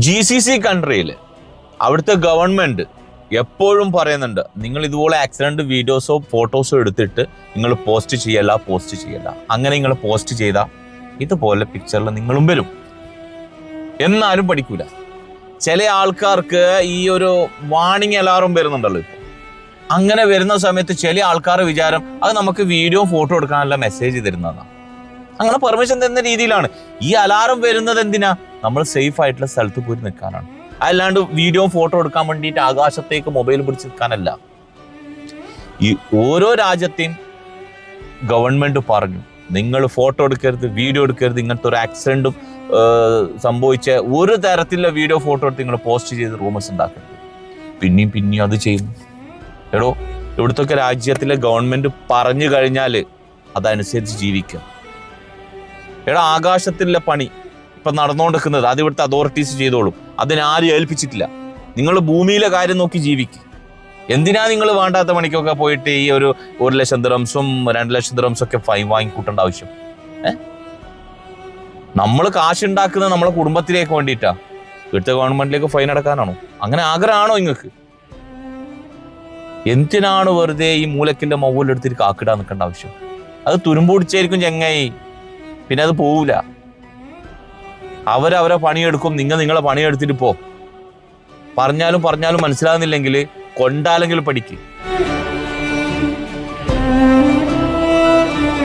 GCC കൺട്രിയിൽ അവിടുത്തെ government എപ്പോഴും പറയുന്നുണ്ട്, നിങ്ങൾ ഇതുപോലെ ആക്സിഡന്റ് വീഡിയോസോ ഫോട്ടോസോ എടുത്തിട്ട് നിങ്ങൾ പോസ്റ്റ് ചെയ്യല്ല. അങ്ങനെ നിങ്ങൾ പോസ്റ്റ് ചെയ്താൽ ഇതുപോലെ പിക്ചറിൽ നിങ്ങളും വരും. എന്നാലും പഠിക്കൂല. ചില ആൾക്കാർക്ക് ഈ ഒരു വാണിംഗ് അലാറം വരുന്നുണ്ടല്ലോ ഇപ്പോൾ. അങ്ങനെ വരുന്ന സമയത്ത് ചില ആൾക്കാരുടെ വിചാരം അത് നമുക്ക് വീഡിയോ ഫോട്ടോ എടുക്കാനുള്ള മെസ്സേജ് തരുന്നതാണ്. അങ്ങനെ പെർമിഷൻ തരുന്ന രീതിയിലാണ്. ഈ അലാറം വരുന്നത് എന്തിനാ? നമ്മൾ സേഫ് ആയിട്ടുള്ള സ്ഥലത്ത് പോയി നിൽക്കാനാണ്. അല്ലാണ്ട് വീഡിയോ ഫോട്ടോ എടുക്കാൻ വേണ്ടിയിട്ട് ആകാശത്തേക്ക് മൊബൈൽ പിടിച്ച് നിൽക്കാനല്ല. ഈ ഓരോ രാജ്യത്തെയും ഗവൺമെന്റ് പറഞ്ഞു, നിങ്ങൾ ഫോട്ടോ എടുക്കരുത്, വീഡിയോ എടുക്കരുത്, ഇങ്ങനത്തെ ഒരു ആക്സിഡന്റും സംഭവിച്ച ഒരു തരത്തിലുള്ള വീഡിയോ ഫോട്ടോ എടുത്ത് നിങ്ങൾ പോസ്റ്റ് ചെയ്ത് റൂമേഴ്സ് ഉണ്ടാക്കരുത്. പിന്നെയും അത് ചെയ്യുന്നു. എടോ, ഇവിടുത്തെ രാജ്യത്തിലെ ഗവൺമെന്റ് പറഞ്ഞു കഴിഞ്ഞാൽ അതനുസരിച്ച് ജീവിക്കുക. ആകാശത്തിലുള്ള പണി ഇപ്പൊ നടന്നുകൊണ്ടിരിക്കുന്നത് അത് ഇവിടുത്തെ അതോറിറ്റീസ് ചെയ്തോളും. അതിനാരും ഏൽപ്പിച്ചിട്ടില്ല. നിങ്ങൾ ഭൂമിയിലെ കാര്യം നോക്കി ജീവിക്കുക. എന്തിനാ നിങ്ങൾ വേണ്ടാത്ത പണിക്കൊക്കെ പോയിട്ട് ഈ ഒരു 1,00,000 ദിർഹംസും 2,00,000 ദിർഹംസും ഒക്കെ ഫൈൻ വാങ്ങിക്കൂട്ടേണ്ട ആവശ്യം? നമ്മൾ കാശുണ്ടാക്കുന്നത് നമ്മളെ കുടുംബത്തിലേക്ക് വേണ്ടിയിട്ടാ. ഇവിടുത്തെ ഗവൺമെന്റിലേക്ക് ഫൈൻ അടക്കാനാണോ? അങ്ങനെ ആഗ്രഹമാണോ നിങ്ങൾക്ക്? എന്തിനാണ് വെറുതെ ഈ മൂലക്കിന്റെ മൗലെടുത്തിട്ട് കാക്കിടാൻ നിൽക്കേണ്ട ആവശ്യം? അത് തുരുമ്പൊടിച്ചായിരിക്കും ചെങ്ങായി, പിന്നെ അത് പോവില്ല. അവരവരെ പണിയെടുക്കും, നിങ്ങളെ പണിയെടുത്തിട്ട് പോ. പറഞ്ഞാലും മനസ്സിലാകുന്നില്ലെങ്കിൽ കൊണ്ടാലെങ്കിലും പഠിക്ക്.